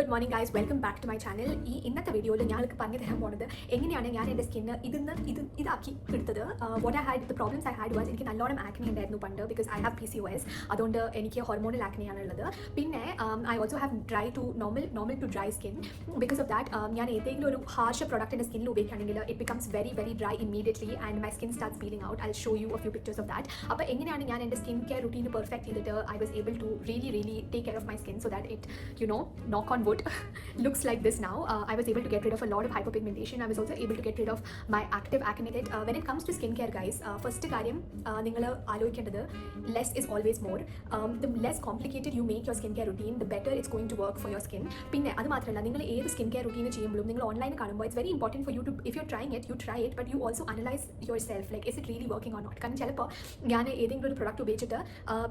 Good morning guys, welcome back to my channel. In this video, I will tell you how my skin what I had, the problems I had was a lot of acne because I have PCOS. I have hormonal acne. I also have dry to normal to dry skin. Because of that, I a harsher product in the skin, it becomes very dry immediately and my skin starts peeling out. I'll show you a few pictures of that. But the skincare routine perfect, I was able to really take care of my skin so that it, knock on wood, looks like this now. I was able to get rid of a lot of hyperpigmentation. I was also able to get rid of my active acne. When it comes to skincare, guys, first karyam Aloe, less is always more. The less complicated you make your skincare routine, the better it's going to work for your skin. Pinne adu matralla ningal ed skincare routine cheyyumbozhum ningal online kanumbo, it's very important for you to, if you're trying it, you try it, but you also analyze yourself, like is it really working or not. കാരണം ചിലപ്പോൾ ഞാൻ ഏതെങ്കിലും ഒരു product ഉപയോഗിച്ചിട്ട്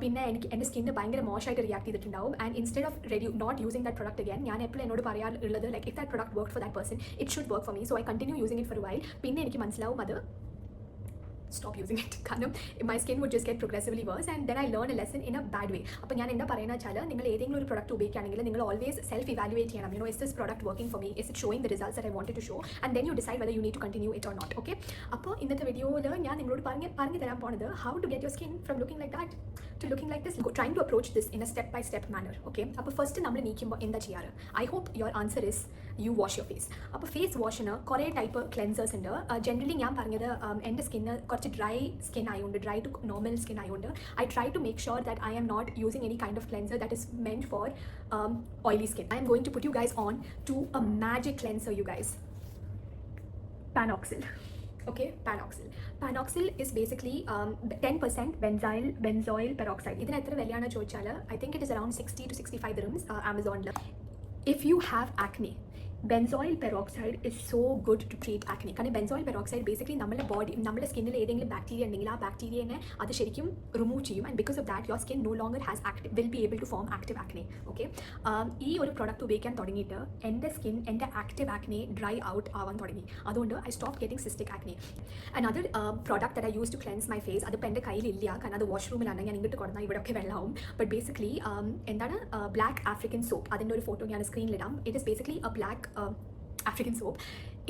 പിന്നെ എനിക്ക് എൻ്റെ skin ഭയങ്കര മോശമായിട്ട് റിയാക്ട് ചെയ്തിട്ടുണ്ടാവും. And instead of not using that product again, ഞാൻ എപ്പോഴും എന്നോട് പറയാറുള്ളത് like if that product work for that person it should work for me. So I continue using it for while. പിന്നെ എനിക്ക് മനസ്സിലാവും അത് stop using it. My skin would just get progressively worse and then I learned a lesson in a bad way. അപ്പോൾ ഞാൻ എന്താ പറയുന്നത് വെച്ചാൽ നിങ്ങൾ ഏതെങ്കിലും ഒരു പ്രൊഡക്റ്റ് ഉപയോഗിക്കുകയാണെങ്കിൽ നിങ്ങൾ always self evaluate ചെയ്യണം. Is this product working for me? Is it showing the results that I wanted to show? And then you decide whether you need to continue it or not. Okay? അപ്പോൾ ഇന്നത്തെ വീഡിയോയിൽ ഞാൻ നിങ്ങളോട് പറഞ്ഞു തരാൻ പോകുന്നത് how to get your skin from looking like that to looking like this. Trying to approach this in a step by step manner. Okay? അപ്പോൾ first നമ്മൾ നീക്കുമ്പോൾ എന്താ ചെയ്യാറ്? I hope your answer is you wash your face. അപ്പോൾ face വാഷിന് കുറേ type cleansers ഉണ്ട്. Generally ഞാൻ പറഞ്ഞത് എൻ്റെ സ്കിന്ന് കുറച്ച് dry skin ayondu, dry to normal skin ayondu, I try to make sure that I am not using any kind of cleanser that is meant for oily skin. I am going to put you guys on to a magic cleanser, you guys. PanOxyl. Okay, PanOxyl is basically 10% benzoyl peroxide. Idina etra veliyana choichala, I think it is around 60 to 65 dirhams Amazon la. If you have acne, benzoyl peroxide is so good to treat acne. Because benzoyl peroxide basically നമ്മുടെ body, നമ്മുടെ സ്കിന്നിൽ ഏതെങ്കിലും bacteria ഉണ്ടെങ്കിൽ ആ ബാക്ടീരിയനെ അത് ശരിക്കും remove ചെയ്യും. And because of that your skin no longer has will be able to form active acne. Okay, ഈ ഒരു പ്രൊഡക്റ്റ് ഉപയോഗിക്കാൻ തുടങ്ങിയിട്ട് എൻ്റെ സ്കിൻ എൻ്റെ ആക്റ്റീവ് ആക്നെ ഡ്രൈ ഔട്ട് ആവാൻ തുടങ്ങി. അതുകൊണ്ട് I stop getting cystic acne. Another product that I use to cleanse my face, അതിപ്പോൾ എൻ്റെ കയ്യിലില്ല കാരണം അത് വാഷ്റൂമിലാണ്, ഞാൻ ഇങ്ങോട്ട് കൊടുന്നാൽ ഇവിടെയൊക്കെ വെള്ളമാവും. ബട്ട് ബേസിക്കലി എന്താണ് ബ്ലാക്ക് ആഫ്രിക്കൻ സോപ്പ്, അതിൻ്റെ ഒരു ഫോട്ടോ ഞാൻ സ്ക്രീനിലിടാം. It is basically a black African soap.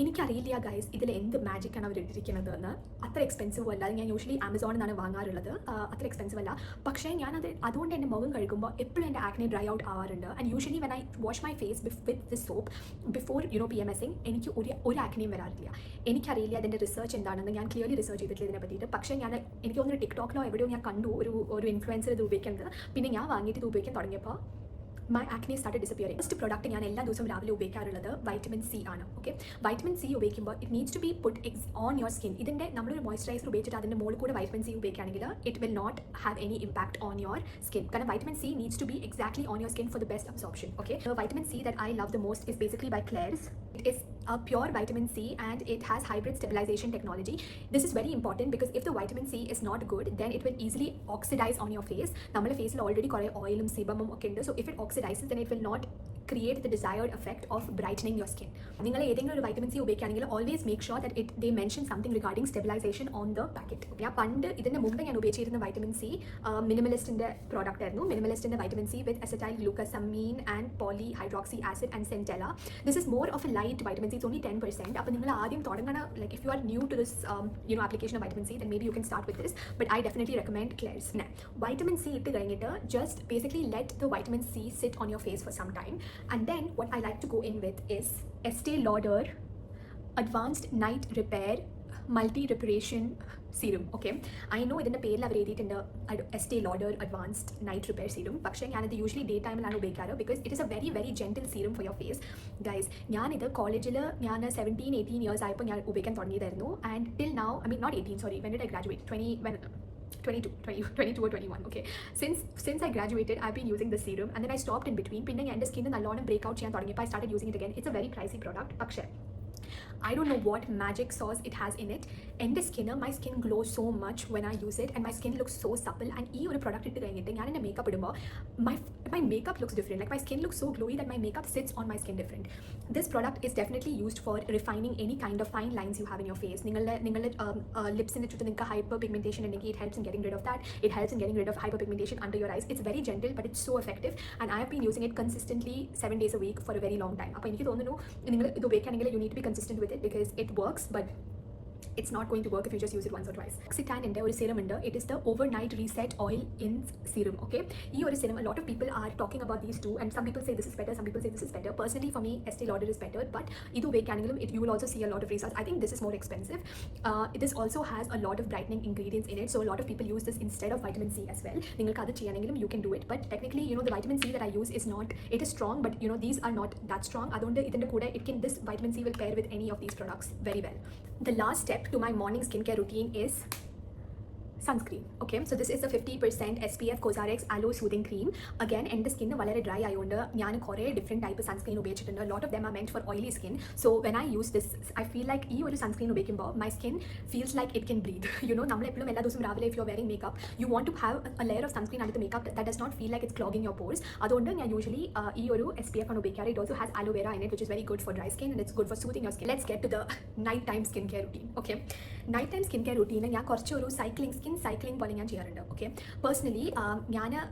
എനിക്കറിയില്ല ഗൈസ് ഇതിൽ എന്ത് മാജിക്കാണ് അവർ ഇട്ടിരിക്കുന്നത് എന്ന്. അത്ര എക്സ്പെൻസീവ് അല്ല. ഞാൻ യൂഷ്വലി ആമസോണിൽ നിന്നാണ് വാങ്ങാറുള്ളത്. അത്ര എക്സ്പെൻസീവ് അല്ല. പക്ഷേ ഞാനത് അതുകൊണ്ട് എൻ്റെ മുഖം കഴുകുമ്പോൾ എപ്പോഴും എൻ്റെ ആക്നെ ഡ്രൈ ഔട്ട് ആവാറുണ്ട്. And usually when I wash my face with this soap before PMSing എനിക്ക് ഒരു ആക്നെയും വരാറില്ല. എനിക്കറിയില്ല അതിൻ്റെ റിസർച്ച് എന്താണെന്ന്. ഞാൻ ക്ലിയർലി റിസർച്ച് ചെയ്തിട്ടില്ല ഇതിനെ പറ്റിയിട്ട്. പക്ഷേ എനിക്ക് തോന്നുന്നു ടിക്ടോക്കിലോ എവിടെയോ ഞാൻ കണ്ടു ഒരു ഇൻഫ്ലുവൻസർ ഇത് ഉപയോഗിക്കുന്നത്. പിന്നെ ഞാൻ വാങ്ങിയിട്ട് ഇത് ഉപയോഗിക്കാൻ തുടങ്ങിയപ്പോൾ my acne started disappearing. First product ഞാൻ എല്ലാ ദിവസവും രാവിലെ ഉപയോഗിക്കാറുള്ളത് വൈറ്റമിൻ സി ആണ്. ഓക്കെ, വൈറ്റമിൻ സി ഉപയോഗിക്കുമ്പോൾ it needs to be put on your skin. ഇതിൻ്റെ നമ്മളൊരു മോയ്സ്ചറൈസർ ഉപയോഗിച്ചിട്ട് അതിൻ്റെ മുകളിൽ കൂടെ വൈറ്റമിൻ സി ഉപയോഗിക്കുകയാണെങ്കിൽ it will not have any impact on your skin. കാരണം vitamin C needs to be exactly on your skin for the best absorption. Okay, vitamin C that I love the most is basically by Klairs. It is a pure vitamin C and it has hybrid stabilization technology. This is very important because if the vitamin C is not good, then it will easily oxidize on your face. നമ്മുടെ ഫേസിൽ already കുറേ ഓയിലും സിബമും ഒക്കെ ഉണ്ട്. So if it oxidizes, then it will not create the desired effect of brightening your skin. നിങ്ങൾ ഏതെങ്കിലും ഒരു vitamin C ഉപയോഗിക്കുകയാണെങ്കിൽ always make sure that they mention something regarding stabilization on the packet. ഞാൻ പണ്ട് ഇതിൻ്റെ മുമ്പ് ഞാൻ ഉപയോഗിച്ചിരുന്ന വൈറ്റമിൻ സി മിനിമലിസ്റ്റിൻ്റെ പ്രോഡക്റ്റ് ആയിരുന്നു. മിനിമലിസ്റ്റിൻ്റെ vitamin C with acetyl glucosamine and poly hydroxy acid and centella. This is more of a light vitamin C. It's only 10%. അപ്പോൾ നിങ്ങൾ ആദ്യം തുടങ്ങണ, like if you are new to this application of vitamin C, then maybe you can start with this, but I definitely recommend Klairs. Vitamin C ഇട്ട് കഴിഞ്ഞിട്ട് just basically let the vitamin C sit on your face for some time, and then what I like to go in with is Estée Lauder Advanced Night Repair Multi Reparation Serum. Okay, I know ഇതിൻ്റെ പേരിൽ അവർ എഴുതിയിട്ടുണ്ട് Estée Lauder Advanced Night Repair Serum. പക്ഷേ ഞാനത് usually day ടൈമിലാണ് ഉപയോഗിക്കാറ് because it is a very gentle serum for your face. Guys, ഞാനിത് കോളേജിൽ ഞാൻ 17-18 ഇയേഴ്സ് ആയപ്പോൾ ഞാൻ ഉപയോഗിക്കാൻ തുടങ്ങിയതായിരുന്നു. And till now, I mean not 18, sorry, when did I graduate? 22 or 21. Okay, since I graduated I've been using this serum and then I stopped in between. പിന്നെ എൻ്റെ skin നല്ലോണം ബ്രേക്ക് ഔട്ട് ചെയ്യാൻ തുടങ്ങിയപ്പോൾ I started using it again. It's a very pricey product. പക്ഷേ I don't know what magic sauce it has in it. എൻ്റെ skin my skin glows so much when I use it and my skin looks so supple. And ഈ ഒരു product ഇട്ട് കഴിഞ്ഞിട്ട് ഞാൻ എൻ്റെ makeup ഇടുമ്പോൾ my makeup looks different. Like my skin looks so glowy that my makeup sits on my skin different. This product is definitely used for refining any kind of fine lines you have in your face. നിങ്ങളുടെ ലിപ്സിന് ചുറ്റും നിങ്ങൾക്ക് hyper pigmentation ഉണ്ടെങ്കിൽ it helps in getting rid of that. It helps in getting rid of hyperpigmentation under your eyes. It's very gentle but it's so effective and I have been using it consistently 7 days a week for a very long time. അപ്പോൾ എനിക്ക് തോന്നുന്നു നിങ്ങൾ ഇത് ഉപയോഗിക്കുകയാണെങ്കിൽ you need to be consistent with it because it works, but it's not going to work if you just use it once or twice. Acretin inde oru serum undu. It is the overnight reset oil in serum. Okay, ee oru serum, a lot of people are talking about these two and some people say this is better, some people say this is better. Personally for me Estée Lauder is better, but idu vekaningilum you will also see a lot of results. I think this is more expensive. This also has a lot of brightening ingredients in it, so a lot of people use this instead of vitamin C as well. Ningalku adu cheyanengilum you can do it, but technically the vitamin C that I use is not, it is strong, but these are not that strong. Adonde idinte kuda this vitamin C will pair with any of these products very well. The last step to my morning skincare routine is sunscreen. Okay, so this is the 50% SPF COSRX Aloe Soothing Cream. Again, എൻ്റെ skin വളരെ dry ആയതുകൊണ്ട് ഞാൻ കുറേ different type sunscreen ഉപയോഗിച്ചിട്ടുണ്ട്. Lot of them are meant for oily skin. So when I use this I feel like ഈ ഒരു sunscreen ഉപയോഗിക്കുമ്പോൾ my skin feels like it can breathe. നമ്മളെപ്പോഴും എല്ലാ ദിവസവും രാവിലെ if you are wearing makeup you want to have a layer of sunscreen under the makeup that does not feel like it's clogging your pores. അതുകൊണ്ട് ഞാൻ usually ഈ ഒരു SPF ആണ് ഉപയോഗിക്കാറ്. It also has aloe vera in it which is very good for dry skin and it's good for soothing your skin. Let's get to the night time skincare routine. Okay, night time skincare routine ഞാൻ കുറച്ചൊരു skin cycling പോലെ ഞാൻ ചെയ്യാറുണ്ട്. Okay, personally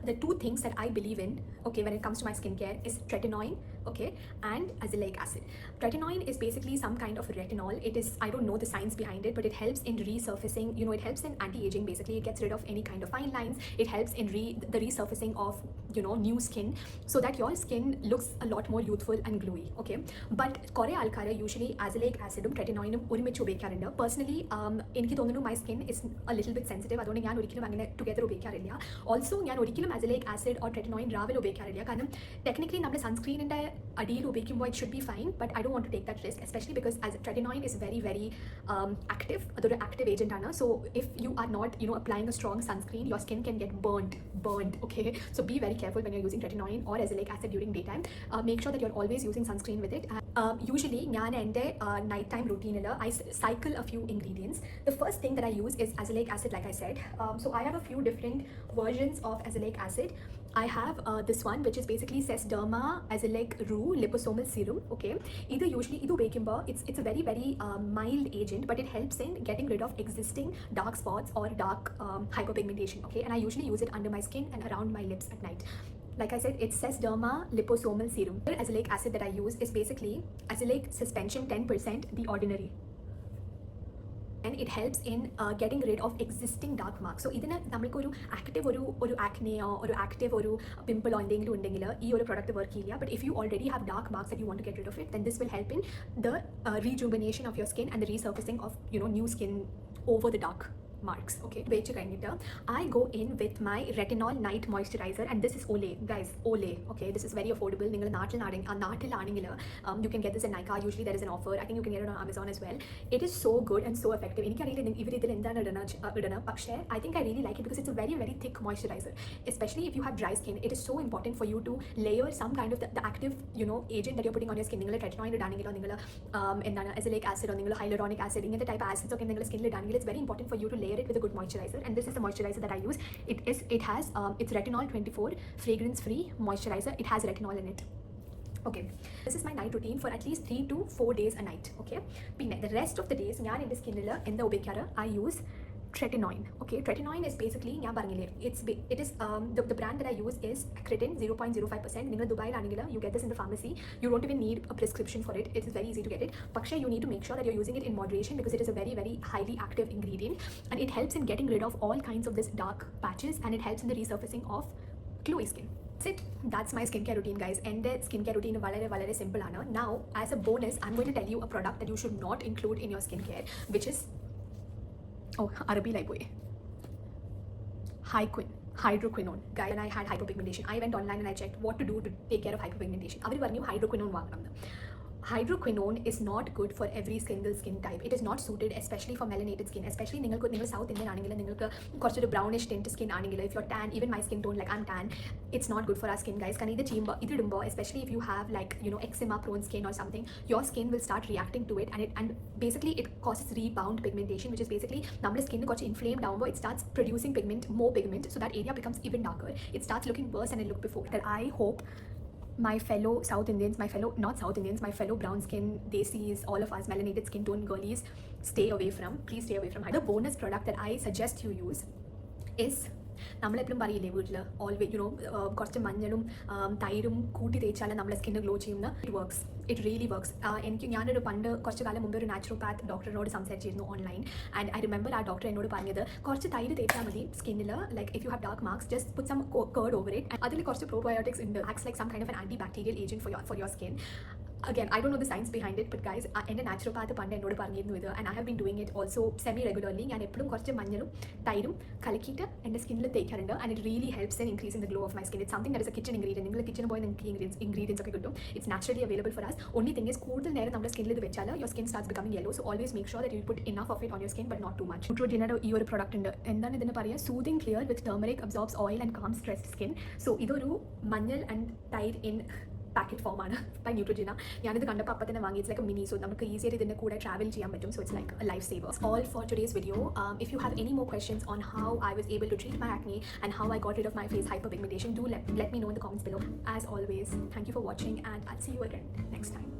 the two things that I believe in, okay, when it comes to my skincare is Tretinoin, okay, and Azelaic acid. Tretinoin is basically some kind of retinol. It is, I don't know the science behind it, but it helps in resurfacing, it helps in anti-aging. Basically it gets rid of any kind of fine lines. It helps in the resurfacing of new skin so that your skin looks a lot more youthful and glowy. Okay, but kore alkara usually Azelaic acid um Tretinoin um ഒരുമിച്ച് ഉപയോഗിക്കാറുണ്ട്. Personally എനിക്ക് തോന്നുന്നു my skin is a little bit sensitive. അതുകൊണ്ട് ഞാൻ ഒരിക്കലും അങ്ങനെ together ഉപയോഗിക്കാറില്ല. Also ഞാൻ ഒരിക്കലും Azelaic acid or Tretinoin രാവിലെ ഉപയോഗിക്കാറില്ല. കാരണം ടെക്നിക്കലി നമ്മൾ സൺസ്ക്രീനിൻ്റെ അടിയിൽ ഉപയോഗിക്കുമ്പോൾ it should be fine, but I don't want to take that risk, especially because as Tretinoin is very very active. അതൊരു active agent ആണ്. So if you are not applying a strong sunscreen, your skin can get burned. Okay, so be very careful when you're using Tretinoin or Azelaic acid during daytime. Make sure that you're always using sunscreen with it. Usually ഞാൻ എൻ്റെ night time routine I cycle a few ingredients. The first thing that I use is Azelaic acid, like I said. So I have a few different versions of Azelaic acid. I have this one which is basically Sesderma Azelaic Roux Liposomal Serum. Okay, either usually ഉപയോഗിക്കുമ്പോൾ it's a very very mild agent, but it helps in getting rid of existing dark spots or dark hyperpigmentation. Okay, and I usually use it under my skin and around my lips at night. Like I said, it's Sesderma Liposomal Serum. The Azelaic acid that I use is basically Azelaic Suspension 10%, the ordinary. And it helps in getting rid of existing dark marks. So ഇതിന് നമ്മൾക്ക് ഒരു active ഒരു ആക്നെയോ ഒരു active ഒരു പിമ്പിളോ എന്തെങ്കിലും ഉണ്ടെങ്കിൽ ഈ ഒരു പ്രൊഡക്റ്റ് വർക്ക് ചെയ്യില്ല. But if you already have dark marks that you want to get rid of it, then this will help in the rejuvenation of your skin and the resurfacing of new skin over the dark marks. Okay, വെച്ച് കഴിഞ്ഞിട്ട് I go in with my retinol night moisturizer and this is Olay, guys. Olay. Okay, this is very affordable. നിങ്ങൾ നാട്ടിലാണെങ്കിൽ you can get this in Nykaa. Usually there is an offer. I think you can get it on Amazon as well. It is so good and so effective. എനിക്കറിയില്ല ഇവർ ഇതിൽ എന്താണ് ഇടണം, പക്ഷേ I think I really like it because it's a very very thick moisturizer. Especially if you have dry skin, it is so important for you to layer some kind of the active agent that you're putting on your skin. നിങ്ങൾ Tretinoin ഇടാണെങ്കിലോ നിങ്ങൾ എന്താണ് Azelaic acid or നിങ്ങൾ hyaluronic acid ഇങ്ങനത്തെ type acids ഒക്കെ നിങ്ങളുടെ സ്കിന്നിൽ ഇടാണെങ്കിൽ it's very important for you to layer it with a good moisturizer. And this is the moisturizer that I use. It has it's retinol 24 fragrance free moisturizer. It has retinol in it. Okay, this is my night routine for at least 3 to 4 days a night. Okay, പിന്നെ the rest of the days ഞാൻ എൻ്റെ സ്കിന്നിൽ എന്താ ഉപയോഗിക്കാറ്, I use Tretinoin. Okay, Tretinoin is basically ഞാൻ പറഞ്ഞില്ലേ it is the brand that I use is Acretin 0.05%. നിങ്ങൾ ദുബായിലാണെങ്കിൽ you get this in the pharmacy. You don't even need a prescription for it. It is very easy to get it. പക്ഷേ you need to make sure that you're using it in moderation because it is a very very highly active ingredient and it helps in getting rid of all kinds of this dark patches and it helps in the resurfacing of glowy skin. That's my skincare routine, guys. And the skincare routine വളരെ വളരെ simple ആണ്. Now as a bonus I'm going to tell you a product that you should not include in your skincare, which is Arabi like way. HyQuin, Hydroquinone. Guys, when I had hyperpigmentation, I went online and I checked what to do to take care of hyperpigmentation. അവർ പറഞ്ഞു Hydroquinone വാങ്ങണം. Hydroquinone is not good for every single skin type. It is not suited especially for melanated skin, especially നിങ്ങൾ South Indian ആണെങ്കിൽ നിങ്ങൾക്ക് കുറച്ചൊരു brownish tint skin ആണെങ്കിൽ, if you're tan, even my skin tone, like I'm tan, it's not good for our skin, guys. കാരണം ഇതിടുമ്പോൾ especially if you have like eczema prone skin or something, your skin will start reacting to it, and basically it causes rebound pigmentation, which is basically നമ്മുടെ skin കുറച്ച് inflamed ആവുമ്പോൾ it starts producing more pigment, so that area becomes even darker. It starts looking worse than it looked before. That I hope my fellow South Indians, not South Indians, my fellow brown skin, desis, all of us melanated skin tone girlies, please stay away from. The bonus product that I suggest you use is, നമ്മളെപ്പോഴും പറയില്ലേ വീട്ടിൽ always കുറച്ച് മഞ്ഞളും തൈരും കൂട്ടി തേച്ചാൽ നമ്മളെ skin glow ചെയ്യുന്ന, ഇറ്റ് റിയലി വർക്ക്സ്. ഞാനൊരു കുറച്ച് കാലം മുമ്പ് ഒരു നാച്ചുറോപാത്ത് ഡോക്ടറിനോട് സംസാരിച്ചിരുന്നു ഓൺലൈൻ, ആൻഡ് ഐ റിമെമ്പർ ആ ഡോക്ടർ എന്നോട് പറഞ്ഞത് കുറച്ച് തൈര് തേച്ചാൽ മതി സ്കിന്നിൽ, like if you have dark marks just put some curd over it, അതിൽ കുറച്ച് പ്രോബയോട്ടിക്സ് ഉണ്ട്, acts like some kind of an anti bacterial agent for your skin. Again, I don't know the science behind it, but guys, എൻ്റെ നാച്ചുറോപാത്ത് പണ്ട് എന്നോട് പറഞ്ഞിരുന്നു ഇത്, and I have been doing it also semi regularly. ഞാൻ എപ്പോഴും കുറച്ച് മഞ്ഞളും തൈരും കലക്കിയിട്ട് എൻ്റെ സ്കിന്നിൽ തേക്കാറുണ്ട്, and it really helps in increasing the glow of my skin. It's something that is a kitchen ingredient. നിങ്ങൾ കിച്ചണിൽ പോയി നിങ്ങൾക്ക് ingredients ഒക്കെ കിട്ടും. It's naturally available for us. Only thing is, കൂടുതൽ നേരം നമ്മുടെ സ്കിന്നിൽ ഇത് വെച്ചാൽ your skin starts becoming yellow, so always make sure that you put enough of it on your skin, but not too much. Neutrogena'യുടെ ഈ ഒരു പ്രൊഡക്റ്റ് ഉണ്ട്, എന്താണ് ഇതിന് പറയുക, soothing clear with turmeric, absorbs oil and calms stressed skin. So ഇതൊരു മഞ്ഞൾ and തൈര് in packet ഫോമാണ് ബൈ ന്യൂട്രോജന. ഞാനിത് കണ്ടപ്പോൾ അപ്പം തന്നെ വാങ്ങി. ഇറ്റ്സ് ലൈക്ക് മിനി, സോ നമുക്ക് ഈസിയായിട്ട് ഇതിൻ്റെ കൂടെ ട്രാവൽ ചെയ്യാൻ പറ്റും. So it's like a life saver. All for today's video. If you have any more questions on how I was able to treat my acne and how I got rid of my face hyperpigmentation, do let me know in the comments below. As always, thank you for watching, and I'll see you again next time.